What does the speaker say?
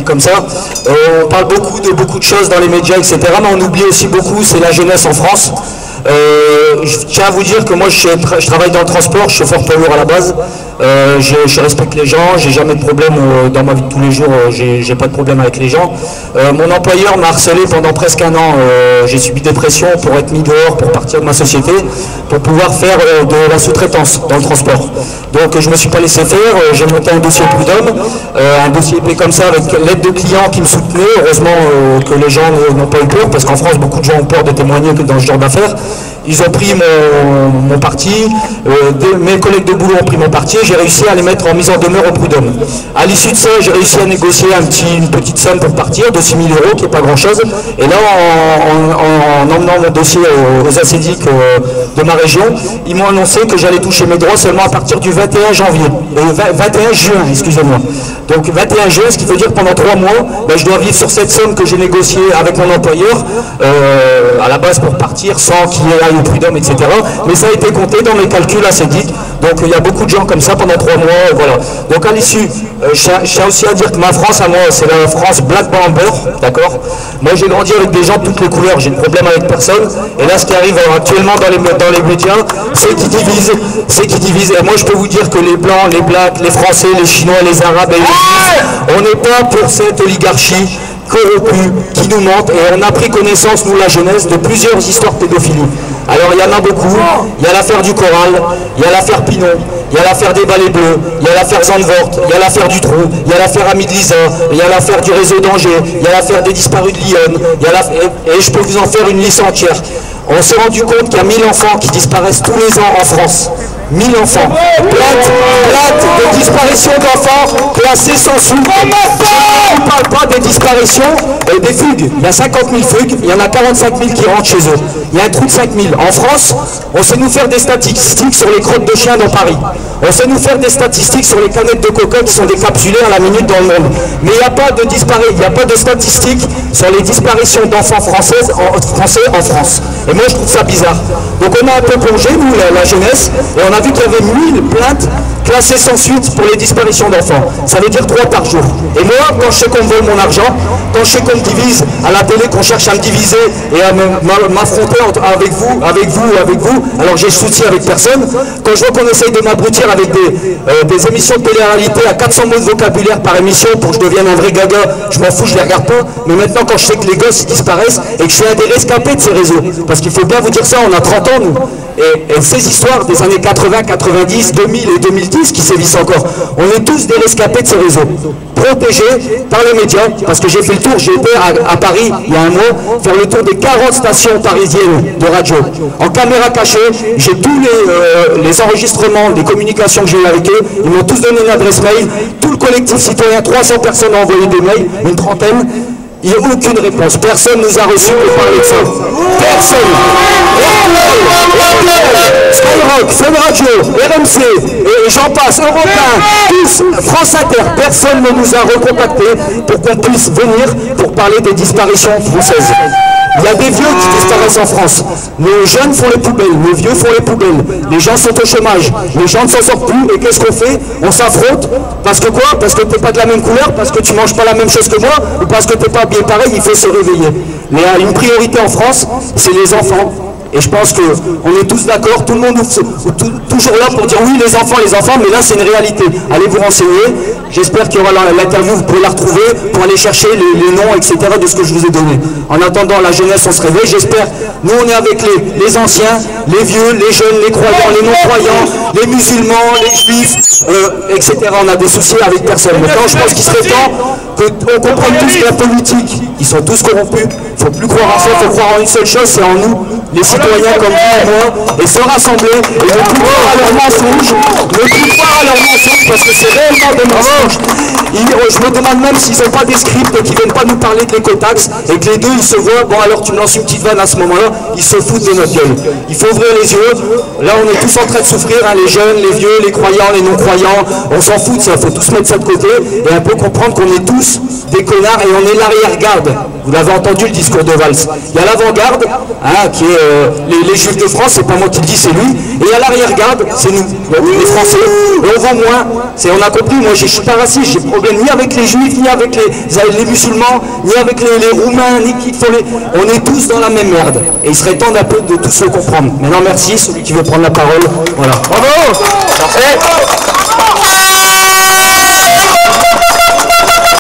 Comme ça, on parle beaucoup de choses dans les médias, etc. Mais on oublie aussi beaucoup, c'est la jeunesse en France. Je tiens à vous dire que moi je travaille dans le transport, je suis chauffeur poids lourd à la base. Je respecte les gens, j'ai jamais de problème dans ma vie de tous les jours, j'ai pas de problème avec les gens. Mon employeur m'a harcelé pendant presque un an, j'ai subi des pressions pour être mis dehors, pour partir de ma société, pour pouvoir faire de la sous-traitance dans le transport. Donc je me suis pas laissé faire, j'ai monté un dossier prud'homme, un dossier épais comme ça avec l'aide de clients qui me soutenaient. Heureusement que les gens n'ont pas eu peur, parce qu'en France beaucoup de gens ont peur de témoigner dans ce genre d'affaires. Ils ont pris mon parti, mes collègues de boulot ont pris mon parti, j'ai réussi à les mettre en mise en demeure au prud'homme. À l'issue de ça, j'ai réussi à négocier une petite somme pour partir, de 6 000 €, qui n'est pas grand chose. Et là, en emmenant mon dossier aux acédiques de ma région, ils m'ont annoncé que j'allais toucher mes droits seulement à partir du 21 janvier, 21 juin, excusez-moi. Donc 21 juin, ce qui veut dire que pendant 3 mois, je dois vivre sur cette somme que j'ai négociée avec mon employeur, à la base pour partir sans qu'il y ait au prud'homme, etc. Mais ça a été compté dans mes calculs acédiques. Donc il y a beaucoup de gens comme ça pendant 3 mois, voilà. Donc à l'issue, je tiens aussi à dire que ma France à moi, c'est la France black bamber, d'accord. Moi j'ai grandi avec des gens de toutes les couleurs, j'ai de problème avec personne. Et là ce qui arrive actuellement dans les médias, c'est qui divise. Et moi je peux vous dire que les blancs, les blacks, les français, les chinois, les arabes et les juifs, on n'est pas pour cette oligarchie corrompue qui nous mente, et on a pris connaissance, nous la jeunesse, de plusieurs histoires de pédophilie. Alors il y en a beaucoup, il y a l'affaire du Coral, il y a l'affaire Pinon, il y a l'affaire des balais bleus, il y a l'affaire Zandvoort, il y a l'affaire du Trou, il y a l'affaire Ami de Lisa, il y a l'affaire du réseau d'Angers, il y a l'affaire des disparus de Lyon, et je peux vous en faire une liste entière. On s'est rendu compte qu'il y a 1000 enfants qui disparaissent tous les ans en France. 1000 enfants. Plainte de disparition d'enfants classés sans suite. On ne parle pas des disparitions et des fugues. Il y a 50 000 fugues, il y en a 45 000 qui rentrent chez eux. Il y a un trou de 5 000. En France, on sait nous faire des statistiques sur les crottes de chiens dans Paris. On sait nous faire des statistiques sur les canettes de coca qui sont décapsulées à la minute dans le monde. Mais il n'y a pas de il n'y a pas de statistiques sur les disparitions d'enfants français en France. Et moi je trouve ça bizarre. Donc on a un peu plongé, nous, la jeunesse, et on a vu qu'il y avait 1000 plaintes classées sans suite pour les disparitions d'enfants. Ça veut dire 3 par jour. Et moi, quand je sais qu'on me vole mon argent, quand je sais qu'on me divise à la télé, qu'on cherche à me diviser et à m'affronter avec vous, alors j'ai souci avec personne. Quand je vois qu'on essaye de m'abrutir avec des émissions de télé-réalité à 400 mots de vocabulaire par émission pour que je devienne un vrai gaga, je m'en fous, je les regarde pas. Mais maintenant, quand je sais que les gosses disparaissent et que je suis un des rescapés de ces réseaux, parce qu'il faut bien vous dire ça, on a 30 ans nous. Et ces histoires des années 80, 90, 2000 et 2010 qui sévissent encore, on est tous des rescapés de ces réseaux, protégés par les médias, parce que j'ai fait le tour, j'ai été à Paris il y a un mois, faire le tour des 40 stations parisiennes de radio. En caméra cachée, j'ai tous les enregistrements des communications que j'ai eu avec eux, ils m'ont tous donné une adresse mail, tout le collectif citoyen, 300 personnes ont envoyé des mails, une trentaine. Il n'y a aucune réponse. Personne nous a reçus pour parler de ça. Personne. Skyrock, Fun Radio, RMC, et j'en passe, Européen, tous, France Inter, personne ne nous a recontactés pour qu'on puisse venir pour parler des disparitions françaises. Il y a des vieux qui disparaissent en France. Nos jeunes font les poubelles, nos vieux font les poubelles. Les gens sont au chômage, les gens ne s'en sortent plus. Et qu'est-ce qu'on fait? On s'affronte. Parce que quoi? Parce que tu n'es pas de la même couleur, parce que tu ne manges pas la même chose que moi, ou parce que tu n'es pas bien pareil, il faut se réveiller. Mais une priorité en France, c'est les enfants. Et je pense qu'on est tous d'accord, tout le monde toujours là pour dire oui les enfants, mais là c'est une réalité. Allez vous renseigner, j'espère qu'il y aura l'interview, vous pouvez la retrouver pour aller chercher les noms, etc. de ce que je vous ai donné. En attendant, la jeunesse, on se réveille, j'espère. Nous on est avec les anciens, les vieux, les jeunes, les croyants, les non-croyants, les musulmans, les juifs, etc. On a des soucis avec personne. Maintenant je pense qu'il serait temps qu'on comprenne tous que la politique, ils sont tous corrompus, il ne faut plus croire en ça, il faut croire en une seule chose, c'est en nous, les citoyens comme vous et moi, et se rassembler, et ne plus croire à leurs mensonges, parce que c'est réellement des mensonges. Je me demande même s'ils n'ont pas des scripts qui ne viennent pas nous parler de l'écotaxe, et que les deux ils se voient, bon alors tu me lances une petite vanne à ce moment-là, ils se foutent de notre gueule. Il faut ouvrir les yeux, là on est tous en train de souffrir, hein, les jeunes, les vieux, les croyants, les non-croyants, on s'en fout de ça, il faut tous mettre ça de côté, et un peu comprendre qu'on est tous tous des connards et on est l'arrière-garde. Vous l'avez entendu le discours de Valls. Il y a l'avant-garde, hein, qui est les Juifs de France, c'est pas moi qui le dis, c'est lui. Et il y a l'arrière-garde, c'est nous, les Français. Et on vaut moins. On a compris, moi je suis pas raciste, j'ai problème ni avec les Juifs, ni avec les musulmans, ni avec les Roumains, ni qui font les... On est tous dans la même merde. Et il serait temps d'un peu de tous le comprendre. Maintenant merci, celui qui veut prendre la parole. Voilà. Bravo. Parfait.